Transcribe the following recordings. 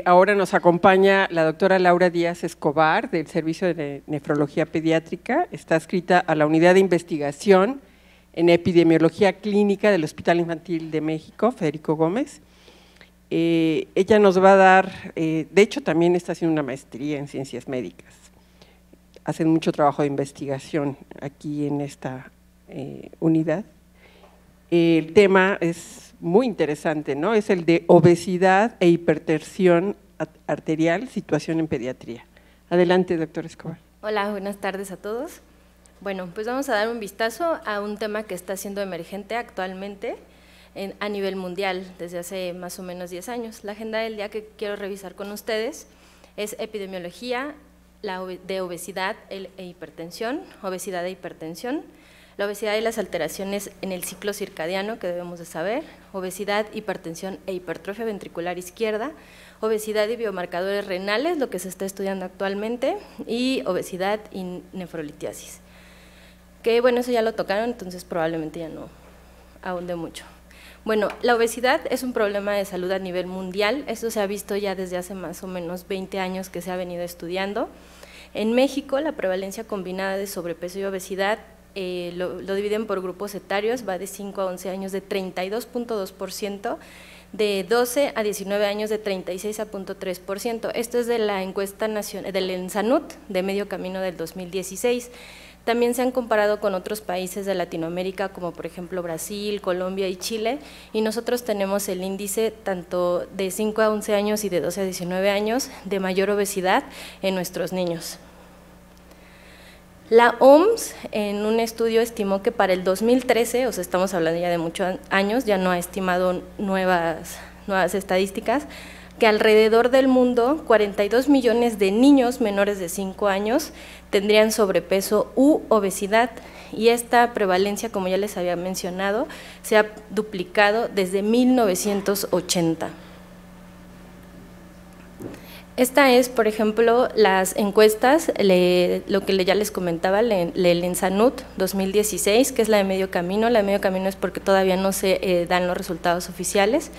Ahora nos acompaña la doctora Laura Díaz Escobar, del Servicio de Nefrología Pediátrica. Está adscrita a la Unidad de Investigación en Epidemiología Clínica del Hospital Infantil de México, Federico Gómez. Ella nos va a dar, de hecho también está haciendo una maestría en Ciencias Médicas. Hacen mucho trabajo de investigación aquí en esta unidad. El tema es muy interesante, ¿no? Es el de obesidad e hipertensión arterial, situación en pediatría. Adelante, doctor Escobar. Hola, buenas tardes a todos. Bueno, pues vamos a dar un vistazo a un tema que está siendo emergente actualmente a nivel mundial desde hace más o menos 10 años. La agenda del día que quiero revisar con ustedes es epidemiología de obesidad e hipertensión, obesidad e hipertensión, la obesidad y las alteraciones en el ciclo circadiano que debemos de saber, obesidad, hipertensión e hipertrofia ventricular izquierda, obesidad y biomarcadores renales, lo que se está estudiando actualmente, y obesidad y nefrolitiasis. Que bueno, eso ya lo tocaron, entonces probablemente ya no ahonde mucho. Bueno, la obesidad es un problema de salud a nivel mundial, esto se ha visto ya desde hace más o menos 20 años que se ha venido estudiando. En México, la prevalencia combinada de sobrepeso y obesidad lo dividen por grupos etarios, va de 5 a 11 años de 32.2%, de 12 a 19 años de 36.3%. Esto es de la encuesta nacional del ENSANUT de medio camino del 2016. También se han comparado con otros países de Latinoamérica, como por ejemplo Brasil, Colombia y Chile, y nosotros tenemos el índice tanto de 5 a 11 años y de 12 a 19 años de mayor obesidad en nuestros niños. La OMS en un estudio estimó que para el 2013, o sea, estamos hablando ya de muchos años, ya no ha estimado nuevas estadísticas, que alrededor del mundo 42 millones de niños menores de 5 años tendrían sobrepeso u obesidad, y esta prevalencia, como ya les había mencionado, se ha duplicado desde 1980. Esta es, por ejemplo, las encuestas, lo que ya les comentaba, el ENSANUT 2016, que es la de medio camino. La de medio camino es porque todavía no se dan los resultados oficiales,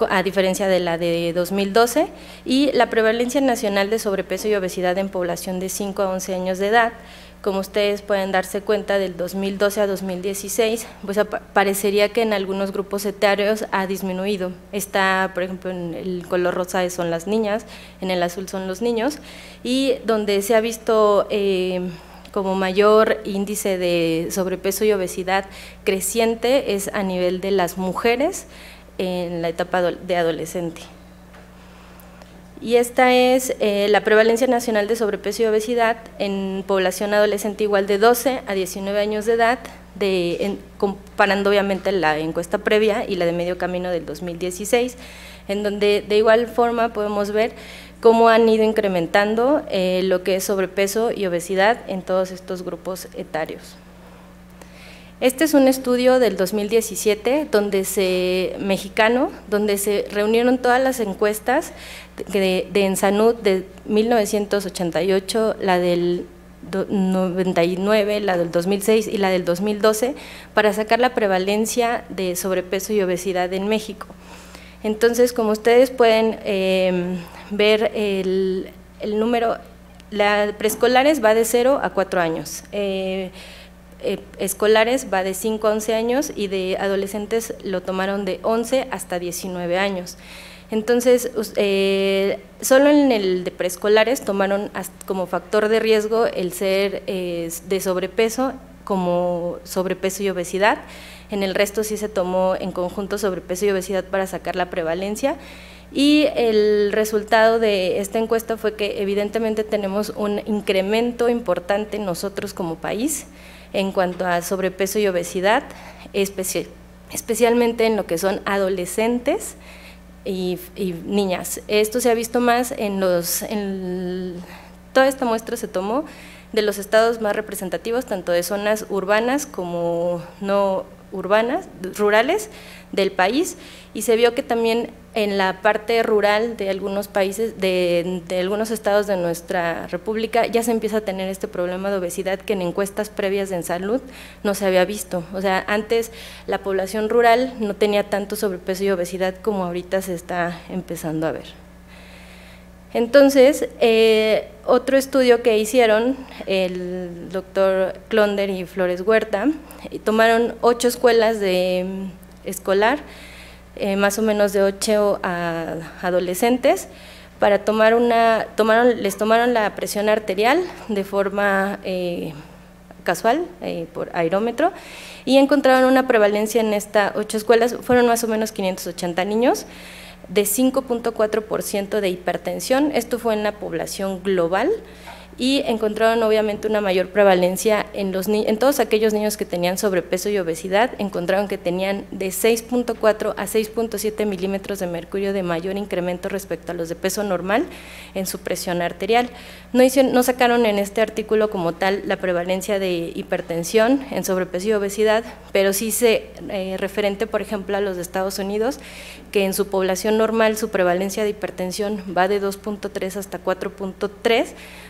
a diferencia de la de 2012, y la prevalencia nacional de sobrepeso y obesidad en población de 5 a 11 años de edad. Como ustedes pueden darse cuenta, del 2012 a 2016, pues parecería que en algunos grupos etarios ha disminuido. Está, por ejemplo, en el color rosa son las niñas, en el azul son los niños, y donde se ha visto como mayor índice de sobrepeso y obesidad creciente es a nivel de las mujeres en la etapa de adolescente. Y esta es la prevalencia nacional de sobrepeso y obesidad en población adolescente igual de 12 a 19 años de edad, comparando obviamente la encuesta previa y la de medio camino del 2016, en donde de igual forma podemos ver cómo han ido incrementando lo que es sobrepeso y obesidad en todos estos grupos etarios. Este es un estudio del 2017 mexicano, donde se reunieron todas las encuestas de ENSANUT de 1988, la del 99, la del 2006 y la del 2012, para sacar la prevalencia de sobrepeso y obesidad en México. Entonces, como ustedes pueden ver, el número, la preescolares va de 0 a 4 años. Escolares va de 5 a 11 años y de adolescentes lo tomaron de 11 hasta 19 años. Entonces, solo en el de preescolares tomaron como factor de riesgo el ser de sobrepeso, como sobrepeso y obesidad. En el resto sí se tomó en conjunto sobrepeso y obesidad para sacar la prevalencia. Y el resultado de esta encuesta fue que evidentemente tenemos un incremento importante nosotros como país en cuanto a sobrepeso y obesidad, especialmente en lo que son adolescentes y niñas. Esto se ha visto más toda esta muestra se tomó de los estados más representativos, tanto de zonas urbanas como no rurales del país, y se vio que también en la parte rural de algunos países, de algunos estados de nuestra república, ya se empieza a tener este problema de obesidad que en encuestas previas en salud no se había visto. O sea, antes la población rural no tenía tanto sobrepeso y obesidad como ahorita se está empezando a ver. Entonces, otro estudio que hicieron el doctor Klonder y Flores Huerta, tomaron 8 escuelas de escolar, más o menos de 8 a adolescentes, para les tomaron la presión arterial de forma casual, por aerómetro, y encontraron una prevalencia en estas 8 escuelas, fueron más o menos 580 niños, de 5.4% de hipertensión. Esto fue en la población global, y encontraron obviamente una mayor prevalencia en todos aquellos niños que tenían sobrepeso y obesidad. Encontraron que tenían de 6.4 a 6.7 milímetros de mercurio de mayor incremento respecto a los de peso normal en su presión arterial. No sacaron en este artículo como tal la prevalencia de hipertensión en sobrepeso y obesidad, pero sí referente, por ejemplo, a los de Estados Unidos, que en su población normal su prevalencia de hipertensión va de 2.3 hasta 4.3.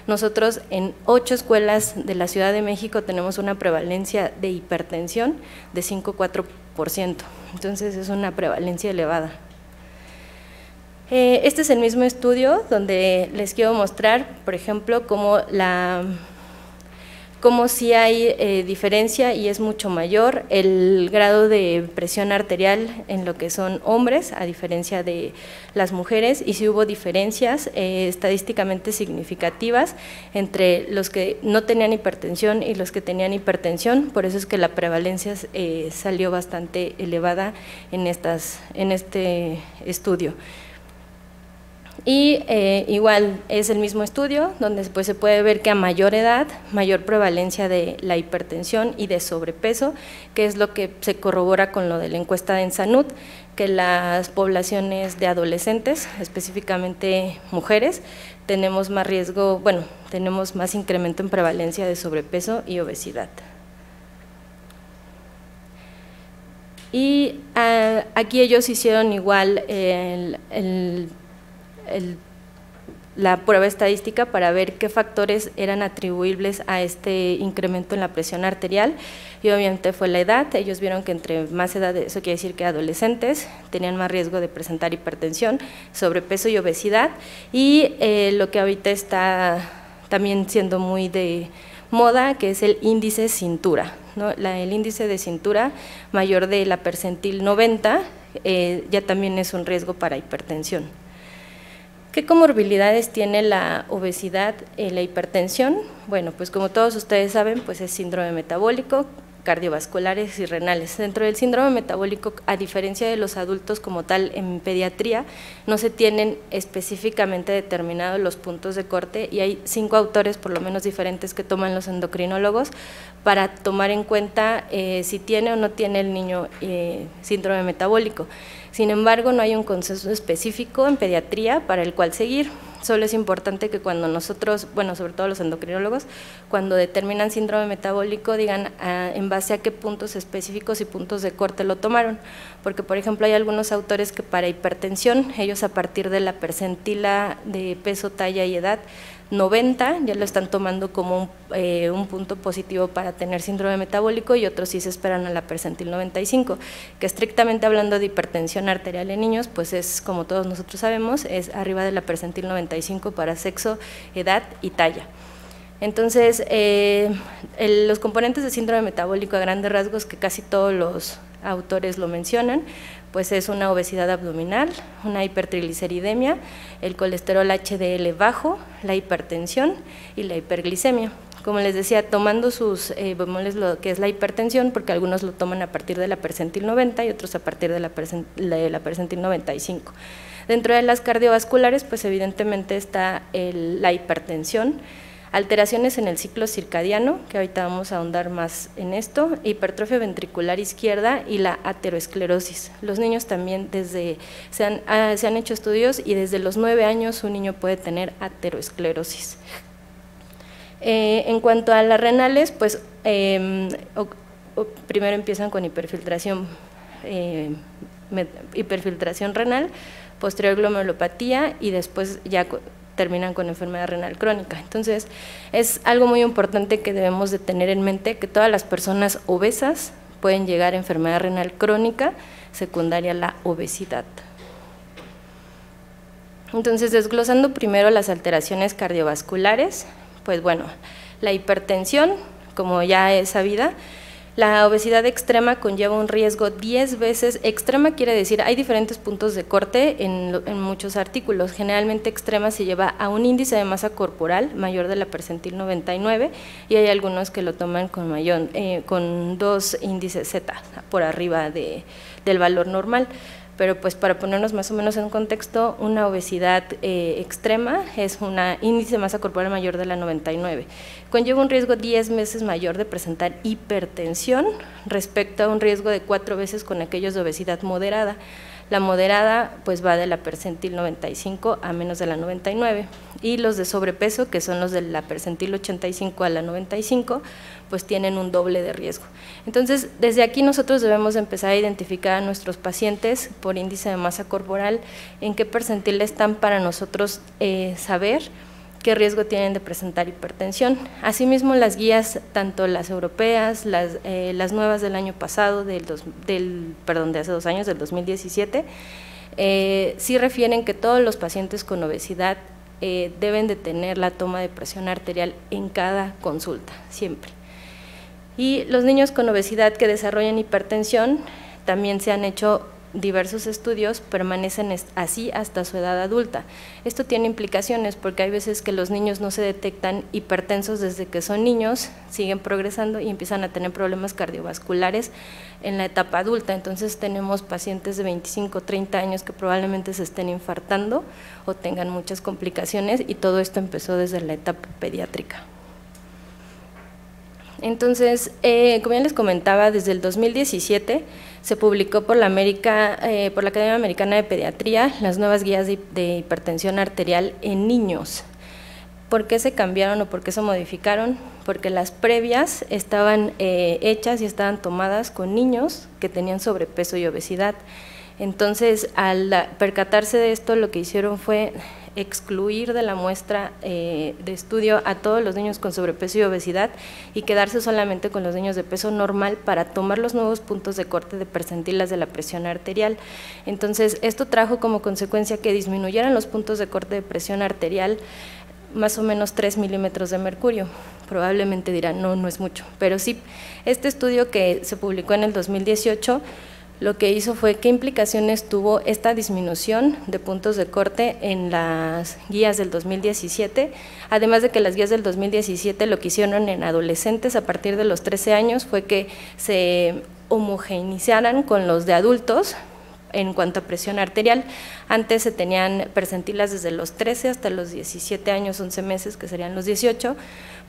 Nosotros en 8 escuelas de la Ciudad de México tenemos una prevalencia de hipertensión de 5.4%, entonces es una prevalencia elevada. Este es el mismo estudio donde les quiero mostrar, por ejemplo, cómo sí hay diferencia, y es mucho mayor el grado de presión arterial en lo que son hombres, a diferencia de las mujeres, y sí hubo diferencias estadísticamente significativas entre los que no tenían hipertensión y los que tenían hipertensión. Por eso es que la prevalencia salió bastante elevada en este estudio. Y igual es el mismo estudio donde pues se puede ver que a mayor edad, mayor prevalencia de la hipertensión y de sobrepeso, que es lo que se corrobora con lo de la encuesta de Ensanud, que las poblaciones de adolescentes, específicamente mujeres, tenemos más riesgo, tenemos más incremento en prevalencia de sobrepeso y obesidad. Y aquí ellos hicieron igual la prueba estadística para ver qué factores eran atribuibles a este incremento en la presión arterial, y obviamente fue la edad. Ellos vieron que entre más edad, eso quiere decir que adolescentes tenían más riesgo de presentar hipertensión, sobrepeso y obesidad, y lo que ahorita está también siendo muy de moda, que es el índice cintura, ¿no? El índice de cintura mayor de la percentil 90 ya también es un riesgo para hipertensión. ¿Qué comorbilidades tiene la obesidad y la hipertensión? Bueno, pues como todos ustedes saben, pues es síndrome metabólico, cardiovasculares y renales. Dentro del síndrome metabólico, a diferencia de los adultos como tal en pediatría, no se tienen específicamente determinados los puntos de corte, y hay 5 autores por lo menos diferentes que toman los endocrinólogos para tomar en cuenta si tiene o no tiene el niño síndrome metabólico. Sin embargo, no hay un consenso específico en pediatría para el cual seguir. Solo es importante que cuando nosotros, sobre todo los endocrinólogos, cuando determinan síndrome metabólico, digan en base a qué puntos específicos y puntos de corte lo tomaron. Porque, por ejemplo, hay algunos autores que para hipertensión, ellos a partir de la percentila de peso, talla y edad 90 ya lo están tomando como un punto positivo para tener síndrome metabólico, y otros sí se esperan a la percentil 95, que estrictamente hablando de hipertensión arterial en niños, pues es, como todos nosotros sabemos, es arriba de la percentil 95 para sexo, edad y talla. Entonces, los componentes de síndrome metabólico a grandes rasgos, que casi todos los autores lo mencionan, pues es una obesidad abdominal, una hipertrigliceridemia, el colesterol HDL bajo, la hipertensión y la hiperglicemia. Como les decía, tomando sus bemoles, lo que es la hipertensión, porque algunos lo toman a partir de la percentil 90 y otros a partir de la percentil 95. Dentro de las cardiovasculares, pues evidentemente está la hipertensión, alteraciones en el ciclo circadiano, que ahorita vamos a ahondar más en esto, hipertrofia ventricular izquierda y la aterosclerosis. Los niños también se han hecho estudios, y desde los 9 años un niño puede tener aterosclerosis. En cuanto a las renales, pues primero empiezan con hiperfiltración renal, posterior glomerulopatía y después ya terminan con enfermedad renal crónica. Entonces, es algo muy importante que debemos de tener en mente, que todas las personas obesas pueden llegar a enfermedad renal crónica secundaria a la obesidad. Entonces, desglosando primero las alteraciones cardiovasculares, pues bueno, la hipertensión, como ya es sabida, la obesidad extrema conlleva un riesgo 10 veces, extrema quiere decir, hay diferentes puntos de corte en muchos artículos, generalmente extrema se lleva a un índice de masa corporal mayor de la percentil 99 y hay algunos que lo toman con 2 índices Z por arriba del valor normal. Pero pues para ponernos más o menos en contexto, una obesidad extrema es un índice de masa corporal mayor de la 99. Conlleva un riesgo 10 veces mayor de presentar hipertensión respecto a un riesgo de 4 veces con aquellos de obesidad moderada. La moderada pues va de la percentil 95 a menos de la 99 y los de sobrepeso, que son los de la percentil 85 a la 95, pues tienen un doble de riesgo. Entonces, desde aquí nosotros debemos empezar a identificar a nuestros pacientes por índice de masa corporal, en qué percentil están para nosotros saber qué riesgo tienen de presentar hipertensión. Asimismo, las guías, tanto las europeas, las nuevas del año pasado, de hace 2 años, del 2017, sí refieren que todos los pacientes con obesidad deben de tener la toma de presión arterial en cada consulta, siempre. Y los niños con obesidad que desarrollan hipertensión, también se han hecho diversos estudios, permanecen así hasta su edad adulta. Esto tiene implicaciones porque hay veces que los niños no se detectan hipertensos desde que son niños, siguen progresando y empiezan a tener problemas cardiovasculares en la etapa adulta. Entonces tenemos pacientes de 25, 30 años que probablemente se estén infartando o tengan muchas complicaciones y todo esto empezó desde la etapa pediátrica. Entonces, como ya les comentaba, desde el 2017 se publicó por la Academia Americana de Pediatría las nuevas guías de hipertensión arterial en niños. ¿Por qué se cambiaron o por qué se modificaron? Porque las previas estaban hechas y estaban tomadas con niños que tenían sobrepeso y obesidad. Entonces, al percatarse de esto, lo que hicieron fue excluir de la muestra de estudio a todos los niños con sobrepeso y obesidad y quedarse solamente con los niños de peso normal para tomar los nuevos puntos de corte de percentilas de la presión arterial. Entonces, esto trajo como consecuencia que disminuyeran los puntos de corte de presión arterial más o menos 3 milímetros de mercurio. Probablemente dirán, no es mucho, pero sí, este estudio que se publicó en el 2018 lo que hizo fue qué implicaciones tuvo esta disminución de puntos de corte en las guías del 2017, además de que las guías del 2017 lo que hicieron en adolescentes a partir de los 13 años fue que se homogeneizaran con los de adultos en cuanto a presión arterial. Antes se tenían percentilas desde los 13 hasta los 17 años, 11 meses, que serían los 18,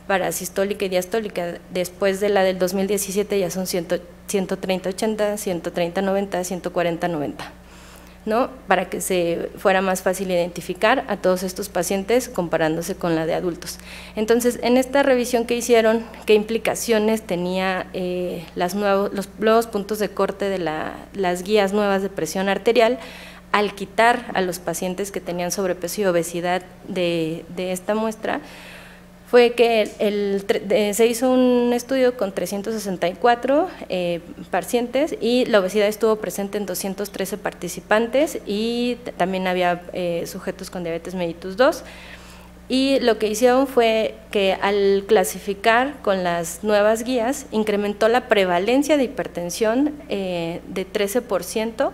para sistólica y diastólica. Después de la del 2017 ya son 130-80, 130-90, 140-90, ¿no? Para que se fuera más fácil identificar a todos estos pacientes comparándose con la de adultos. Entonces, en esta revisión que hicieron, ¿qué implicaciones tenía los nuevos puntos de corte de las guías nuevas de presión arterial al quitar a los pacientes que tenían sobrepeso y obesidad de esta muestra? Fue que se hizo un estudio con 364 pacientes y la obesidad estuvo presente en 213 participantes y también había sujetos con diabetes mellitus 2. Y lo que hicieron fue que al clasificar con las nuevas guías incrementó la prevalencia de hipertensión de 13%,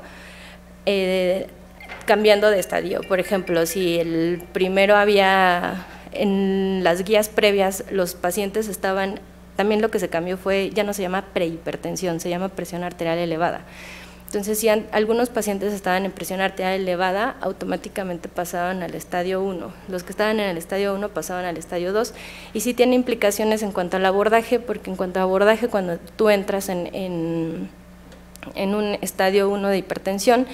cambiando de estadio. Por ejemplo, si el primero había… En las guías previas los pacientes estaban, también lo que se cambió fue, ya no se llama prehipertensión, se llama presión arterial elevada. Entonces, si algunos pacientes estaban en presión arterial elevada, automáticamente pasaban al estadio 1. Los que estaban en el estadio 1 pasaban al estadio 2. Y sí tiene implicaciones en cuanto al abordaje, porque en cuanto a abordaje, cuando tú entras en un estadio 1 de hipertensión,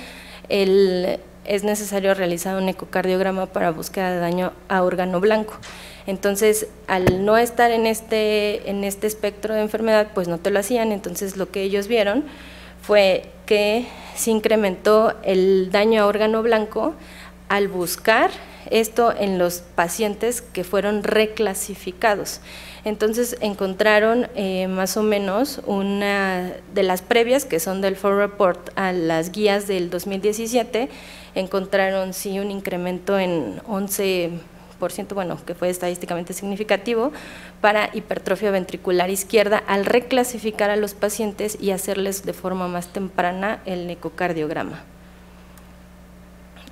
es necesario realizar un ecocardiograma para búsqueda de daño a órgano blanco. Entonces, al no estar en este espectro de enfermedad, pues no te lo hacían. Entonces, lo que ellos vieron fue que se incrementó el daño a órgano blanco al buscar esto en los pacientes que fueron reclasificados. Entonces encontraron más o menos una de las previas, que son del Fall Report a las guías del 2017, encontraron sí un incremento en 11%, bueno, que fue estadísticamente significativo, para hipertrofia ventricular izquierda al reclasificar a los pacientes y hacerles de forma más temprana el ecocardiograma.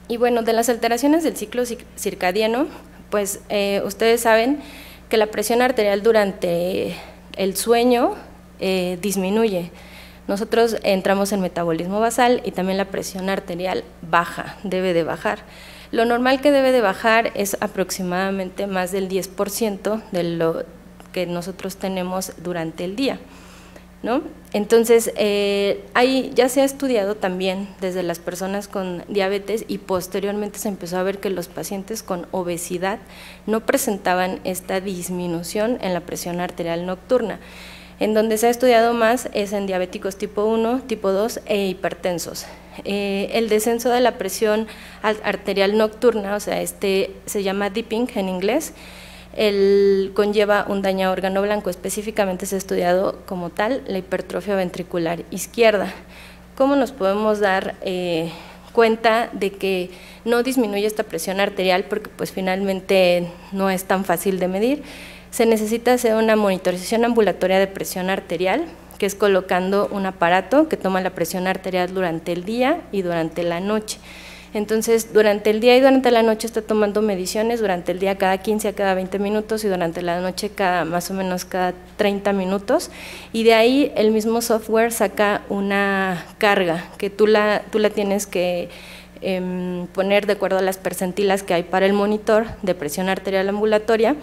Y bueno, de las alteraciones del ciclo circadiano, pues ustedes saben que la presión arterial durante el sueño disminuye. Nosotros entramos en metabolismo basal y también la presión arterial baja, debe de bajar. Lo normal que debe de bajar es aproximadamente más del 10% de lo que nosotros tenemos durante el día, ¿no? Entonces, ahí ya se ha estudiado también desde las personas con diabetes y posteriormente se empezó a ver que los pacientes con obesidad no presentaban esta disminución en la presión arterial nocturna. En donde se ha estudiado más es en diabéticos tipo 1, tipo 2 e hipertensos. El descenso de la presión arterial nocturna, o sea, se llama dipping en inglés, conlleva un daño a órgano blanco, específicamente se ha estudiado como tal la hipertrofia ventricular izquierda. ¿Cómo nos podemos dar cuenta de que no disminuye esta presión arterial? Porque pues finalmente no es tan fácil de medir. Se necesita hacer una monitorización ambulatoria de presión arterial, que es colocando un aparato que toma la presión arterial durante el día y durante la noche. Entonces, durante el día y durante la noche está tomando mediciones, durante el día cada 15 a cada 20 minutos y durante la noche más o menos cada 30 minutos, y de ahí el mismo software saca una carga que tú la tienes que poner de acuerdo a las percentilas que hay para el monitor de presión arterial ambulatoria,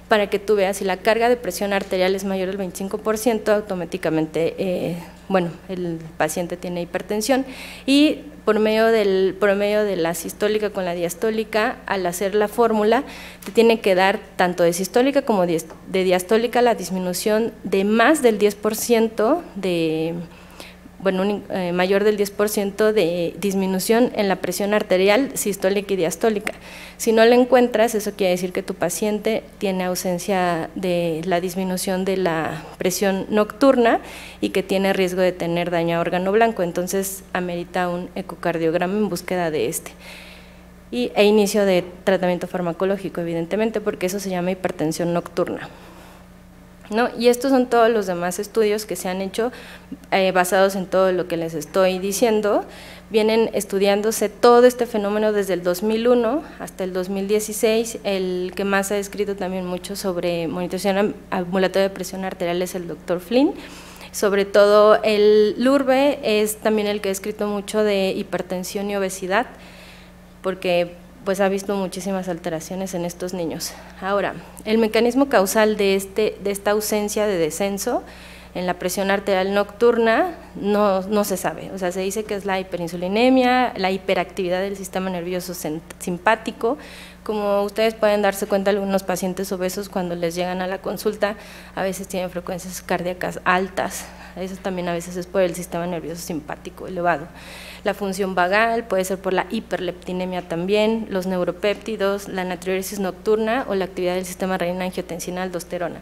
para que tú veas si la carga de presión arterial es mayor al 25%, automáticamente, bueno, el paciente tiene hipertensión, y por medio de la sistólica con la diastólica, al hacer la fórmula, te tiene que dar tanto de sistólica como de diastólica la disminución de más del 10% mayor del 10% de disminución en la presión arterial sistólica y diastólica. Si no la encuentras, eso quiere decir que tu paciente tiene ausencia de la disminución de la presión nocturna y que tiene riesgo de tener daño a órgano blanco, entonces amerita un ecocardiograma en búsqueda de e inicio de tratamiento farmacológico, evidentemente, porque eso se llama hipertensión nocturna, ¿no? Y estos son todos los demás estudios que se han hecho basados en todo lo que les estoy diciendo. Vienen estudiándose todo este fenómeno desde el 2001 hasta el 2016. El que más ha escrito también mucho sobre monitorización ambulatoria de presión arterial es el doctor Flynn. Sobre todo el Lurbe es también el que ha escrito mucho de hipertensión y obesidad, porque pues ha visto muchísimas alteraciones en estos niños. Ahora, el mecanismo causal de esta ausencia de descenso en la presión arterial nocturna no se sabe, o sea, se dice que es la hiperinsulinemia, la hiperactividad del sistema nervioso simpático. Como ustedes pueden darse cuenta, algunos pacientes obesos cuando les llegan a la consulta a veces tienen frecuencias cardíacas altas, eso también a veces es por el sistema nervioso simpático elevado. La función vagal puede ser por la hiperleptinemia también, los neuropéptidos, la natriuresis nocturna o la actividad del sistema renina-angiotensina-aldosterona.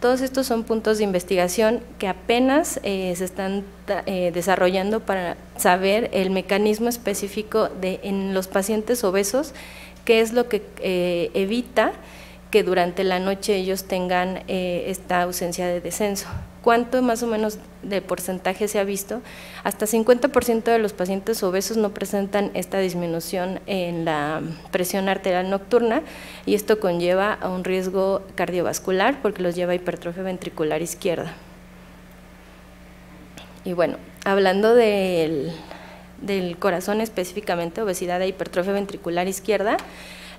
Todos estos son puntos de investigación que apenas se están desarrollando para saber el mecanismo específico en los pacientes obesos, qué es lo que evita que durante la noche ellos tengan esta ausencia de descenso. ¿Cuánto más o menos de porcentaje se ha visto? Hasta 50% de los pacientes obesos no presentan esta disminución en la presión arterial nocturna y esto conlleva a un riesgo cardiovascular porque los lleva a hipertrofia ventricular izquierda. Y bueno, hablando del corazón específicamente, obesidad e hipertrofia ventricular izquierda,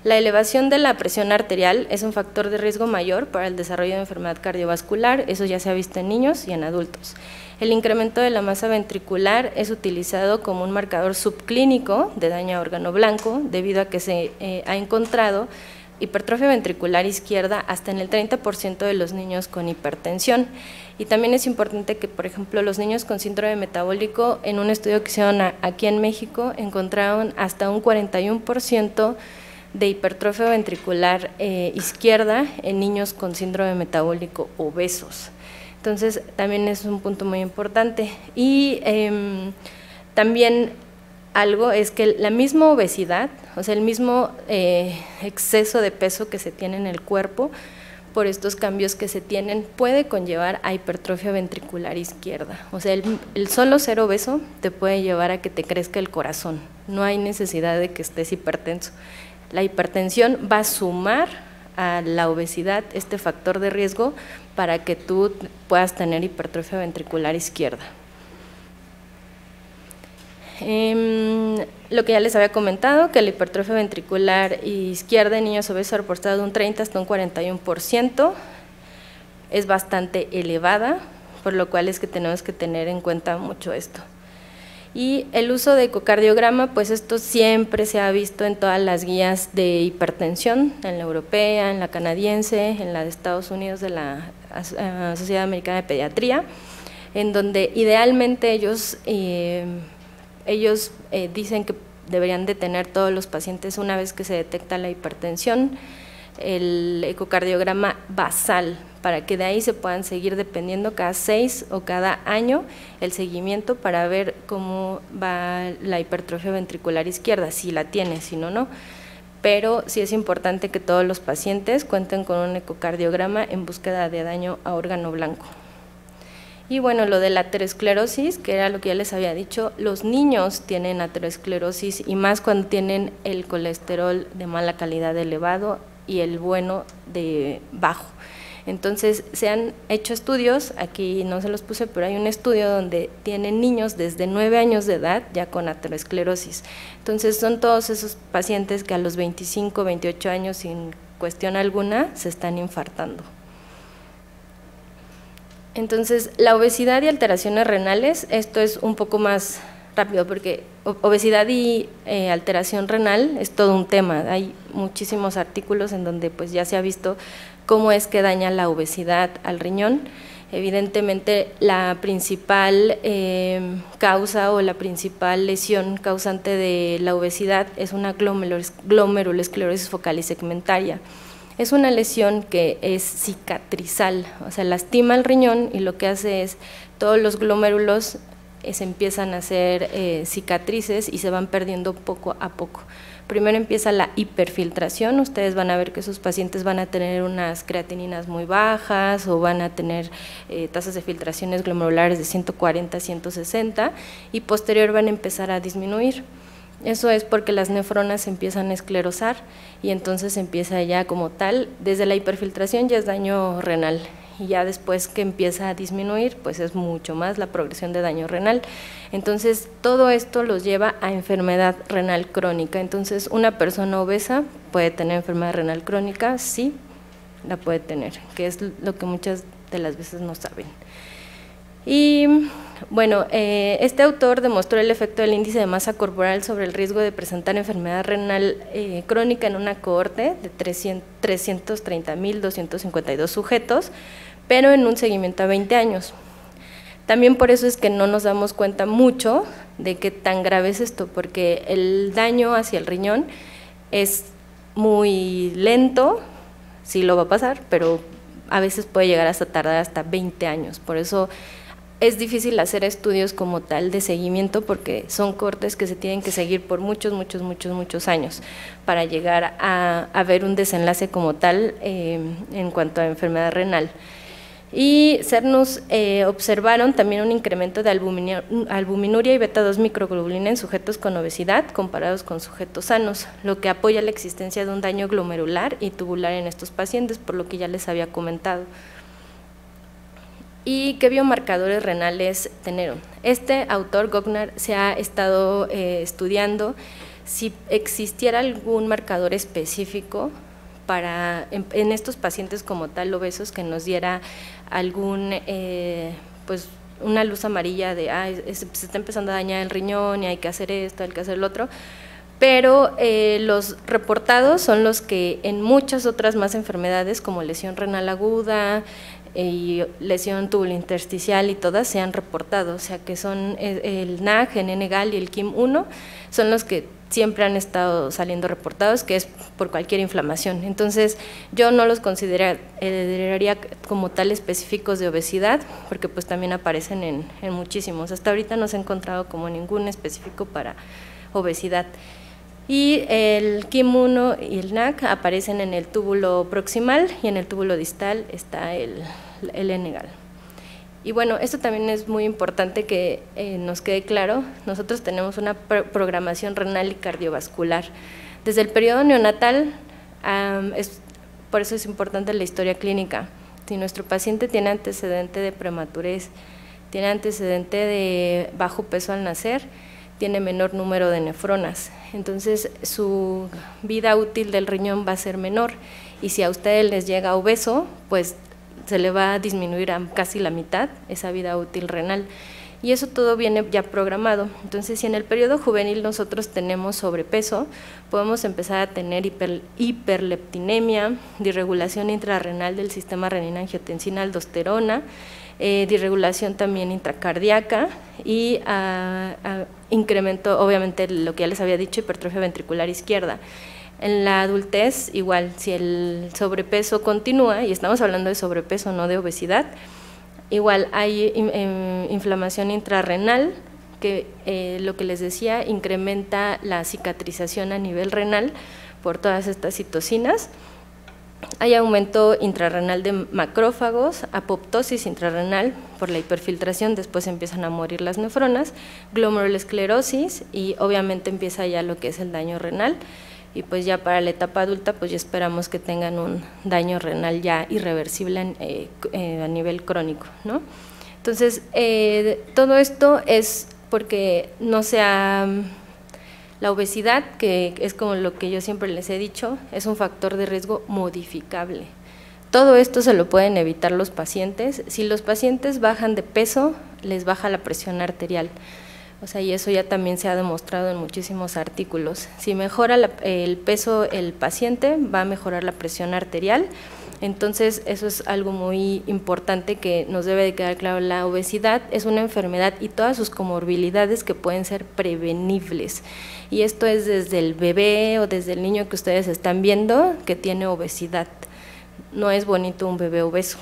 la elevación de la presión arterial es un factor de riesgo mayor para el desarrollo de enfermedad cardiovascular, eso ya se ha visto en niños y en adultos. El incremento de la masa ventricular es utilizado como un marcador subclínico de daño a órgano blanco, debido a que se ha encontrado hipertrofia ventricular izquierda hasta en el 30% de los niños con hipertensión. Y también es importante que, por ejemplo, los niños con síndrome metabólico, en un estudio que hicieron aquí en México, encontraron hasta un 41% de hipertrofia ventricular izquierda en niños con síndrome metabólico obesos. Entonces, también es un punto muy importante. Y también algo es que la misma obesidad, o sea, el mismo exceso de peso que se tiene en el cuerpo, por estos cambios que se tienen, puede conllevar a hipertrofia ventricular izquierda. O sea, el solo ser obeso te puede llevar a que te crezca el corazón, no hay necesidad de que estés hipertenso. La hipertensión va a sumar a la obesidad este factor de riesgo para que tú puedas tener hipertrofia ventricular izquierda. Lo que ya les había comentado, que la hipertrofia ventricular izquierda en niños obesos ha reportado de un 30 hasta un 41%, es bastante elevada, por lo cual es que tenemos que tener en cuenta mucho esto. Y el uso de ecocardiograma, pues esto siempre se ha visto en todas las guías de hipertensión, en la europea, en la canadiense, en la de Estados Unidos de la Sociedad Americana de Pediatría, en donde idealmente ellos dicen que deberían de tener todos los pacientes una vez que se detecta la hipertensión, el ecocardiograma basal, para que de ahí se puedan seguir dependiendo cada 6 o cada año el seguimiento para ver cómo va la hipertrofia ventricular izquierda, si la tiene, si no, no. Pero sí es importante que todos los pacientes cuenten con un ecocardiograma en búsqueda de daño a órgano blanco. Y bueno, lo de la aterosclerosis, que era lo que ya les había dicho, los niños tienen aterosclerosis y más cuando tienen el colesterol de mala calidad elevado y el bueno de bajo. Entonces se han hecho estudios, aquí no se los puse, pero hay un estudio donde tienen niños desde 9 años de edad ya con aterosclerosis. Entonces son todos esos pacientes que a los 25, 28 años sin cuestión alguna se están infartando. Entonces, la obesidad y alteraciones renales, esto es un poco más rápido porque obesidad y alteración renal es todo un tema. Hay muchísimos artículos en donde pues ya se ha visto cómo es que daña la obesidad al riñón. Evidentemente, la principal causa o la principal lesión causante de la obesidad es una glomerulosclerosis focal y segmentaria. Es una lesión que es cicatrizal, o sea, lastima el riñón y lo que hace es todos los glomérulos se empiezan a hacer cicatrices y se van perdiendo poco a poco. Primero empieza la hiperfiltración, ustedes van a ver que esos pacientes van a tener unas creatininas muy bajas o van a tener tasas de filtraciones glomerulares de 140 a 160 y posterior van a empezar a disminuir. Eso es porque las nefronas empiezan a esclerosar y entonces empieza ya como tal, desde la hiperfiltración ya es daño renal y ya después que empieza a disminuir pues es mucho más la progresión de daño renal. Entonces todo esto los lleva a enfermedad renal crónica. Entonces una persona obesa puede tener enfermedad renal crónica, sí, la puede tener, que es lo que muchas de las veces no saben. Y bueno, este autor demostró el efecto del índice de masa corporal sobre el riesgo de presentar enfermedad renal crónica en una cohorte de 330.252 sujetos, pero en un seguimiento a 20 años. También por eso es que no nos damos cuenta mucho de qué tan grave es esto, porque el daño hacia el riñón es muy lento, sí lo va a pasar, pero a veces puede llegar hasta tardar hasta 20 años, por eso es difícil hacer estudios como tal de seguimiento porque son cortes que se tienen que seguir por muchos años para llegar a ver un desenlace como tal en cuanto a enfermedad renal. Y CERNUS observaron también un incremento de albuminuria y beta-2 microglobulina en sujetos con obesidad comparados con sujetos sanos, lo que apoya la existencia de un daño glomerular y tubular en estos pacientes, por lo que ya les había comentado. ¿Y qué biomarcadores renales tenieron? Este autor, Gognar, se ha estado estudiando si existiera algún marcador específico para en estos pacientes como tal obesos que nos diera algún, pues una luz amarilla de se está empezando a dañar el riñón y hay que hacer esto, hay que hacer lo otro, pero los reportados son los que en muchas otras más enfermedades como lesión renal aguda y lesión tubulointersticial y todas se han reportado, o sea que son el NAG, el N-gal y el KIM-1 son los que siempre han estado saliendo reportados, que es por cualquier inflamación. Entonces, yo no los consideraría como tal específicos de obesidad, porque pues también aparecen en muchísimos. Hasta ahorita no se ha encontrado como ningún específico para obesidad. Y el KIM-1 y el NAC aparecen en el túbulo proximal y en el túbulo distal está el N-gal. Y bueno, esto también es muy importante que nos quede claro, nosotros tenemos una programación renal y cardiovascular. Desde el periodo neonatal, por eso es importante la historia clínica. Si nuestro paciente tiene antecedente de prematurez, tiene antecedente de bajo peso al nacer, tiene menor número de nefronas, entonces su vida útil del riñón va a ser menor y si a ustedes les llega obeso, pues se le va a disminuir a casi la mitad esa vida útil renal y eso todo viene ya programado. Entonces, si en el periodo juvenil nosotros tenemos sobrepeso, podemos empezar a tener hiperleptinemia, disregulación intrarrenal del sistema renina-angiotensina-aldosterona, disregulación también intracardíaca y incremento, obviamente, lo que ya les había dicho, hipertrofia ventricular izquierda. En la adultez, igual, si el sobrepeso continúa, y estamos hablando de sobrepeso, no de obesidad, igual hay inflamación intrarrenal, que lo que les decía, incrementa la cicatrización a nivel renal por todas estas citocinas. Hay aumento intrarrenal de macrófagos, apoptosis intrarrenal por la hiperfiltración, después empiezan a morir las nefronas, glomerulosclerosis y obviamente empieza ya lo que es el daño renal y pues ya para la etapa adulta pues ya esperamos que tengan un daño renal ya irreversible a nivel crónico, ¿no? Entonces, todo esto es porque no sea… La obesidad, que es como lo que yo siempre les he dicho, es un factor de riesgo modificable. Todo esto se lo pueden evitar los pacientes. Si los pacientes bajan de peso, les baja la presión arterial. O sea, y eso ya también se ha demostrado en muchísimos artículos. Si mejora el peso el paciente, va a mejorar la presión arterial. Entonces, eso es algo muy importante que nos debe de quedar claro. La obesidad es una enfermedad y todas sus comorbilidades que pueden ser prevenibles. Y esto es desde el bebé o desde el niño que ustedes están viendo que tiene obesidad. No es bonito un bebé obeso.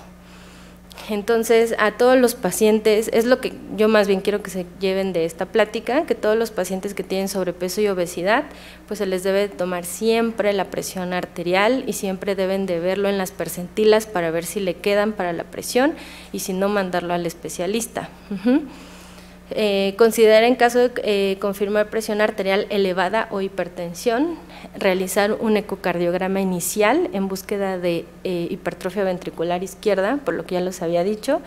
Entonces, a todos los pacientes, es lo que yo más bien quiero que se lleven de esta plática, que todos los pacientes que tienen sobrepeso y obesidad, pues se les debe tomar siempre la presión arterial y siempre deben de verlo en las percentilas para ver si le quedan para la presión y si no, mandarlo al especialista. Considerar en caso de confirmar presión arterial elevada o hipertensión, realizar un ecocardiograma inicial en búsqueda de hipertrofia ventricular izquierda, por lo que ya les había dicho,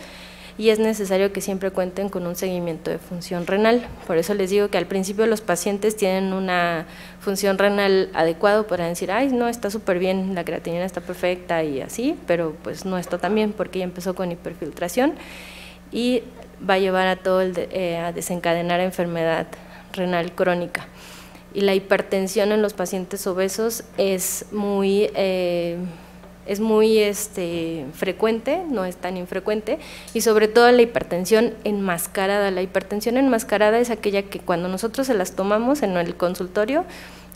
y es necesario que siempre cuenten con un seguimiento de función renal. Por eso les digo que al principio los pacientes tienen una función renal adecuada, podrán decir, ay, no, está súper bien, la creatinina está perfecta y así, pero pues no está tan bien porque ya empezó con hiperfiltración y va a llevar a todo a desencadenar enfermedad renal crónica. Y la hipertensión en los pacientes obesos es muy frecuente, no es tan infrecuente, y sobre todo la hipertensión enmascarada. La hipertensión enmascarada es aquella que cuando nosotros se las tomamos en el consultorio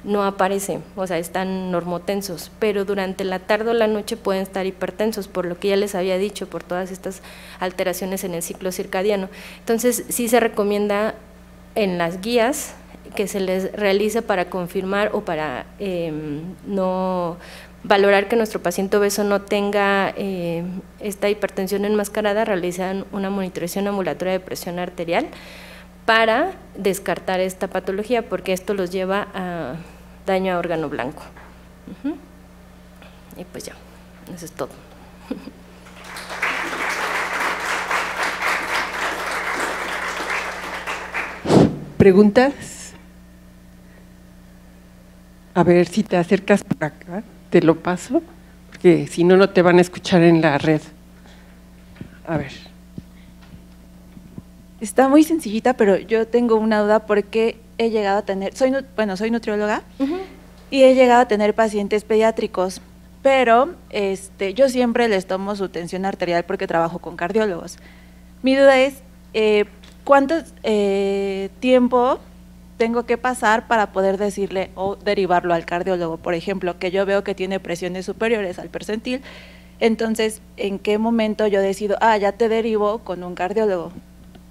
no aparece, o sea, están normotensos, pero durante la tarde o la noche pueden estar hipertensos, por lo que ya les había dicho, por todas estas alteraciones en el ciclo circadiano. Entonces, sí se recomienda en las guías que se les realice para confirmar o para no valorar que nuestro paciente obeso no tenga esta hipertensión enmascarada, realizan una monitorización ambulatoria de presión arterial para descartar esta patología, porque esto los lleva a daño a órgano blanco. Y pues ya, eso es todo. ¿Preguntas? A ver si te acercas por acá, te lo paso, porque si no, no te van a escuchar en la red. A ver. Está muy sencillita, pero yo tengo una duda porque he llegado a tener, soy nutrióloga, y he llegado a tener pacientes pediátricos, pero yo siempre les tomo su tensión arterial porque trabajo con cardiólogos. Mi duda es, ¿cuánto tiempo tengo que pasar para poder decirle o derivarlo al cardiólogo? Por ejemplo, que yo veo que tiene presiones superiores al percentil, entonces, ¿en qué momento yo decido, ya te derivo con un cardiólogo?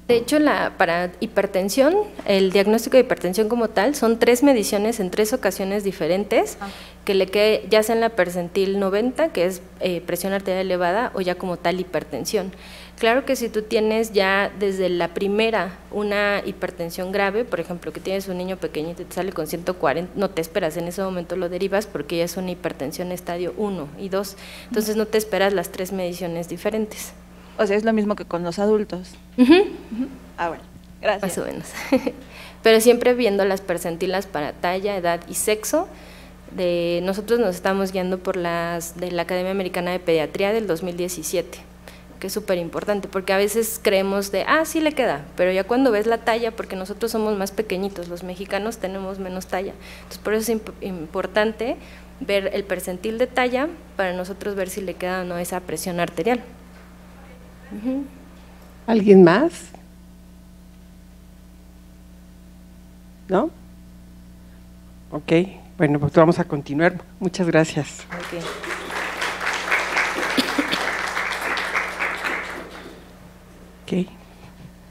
De hecho, para hipertensión, el diagnóstico de hipertensión como tal, son 3 mediciones en 3 ocasiones diferentes, que le quede ya sea en la percentil 90, que es presión arterial elevada, o ya como tal hipertensión. Claro que si tú tienes ya desde la primera una hipertensión grave, por ejemplo, que tienes un niño pequeñito y te sale con 140, no te esperas, en ese momento lo derivas porque ya es una hipertensión estadio 1 y 2, entonces no te esperas las 3 mediciones diferentes. O sea, es lo mismo que con los adultos. Bueno, gracias. Más o menos. Pero siempre viendo las percentilas para talla, edad y sexo. Nosotros nos estamos guiando por las de la Academia Americana de Pediatría del 2017, que es súper importante, porque a veces creemos sí le queda, pero ya cuando ves la talla, porque nosotros somos más pequeñitos, los mexicanos tenemos menos talla, entonces por eso es importante ver el percentil de talla para nosotros ver si le queda o no esa presión arterial. ¿Alguien más? ¿No? Ok, bueno, pues vamos a continuar. Muchas gracias. Okay. Ok.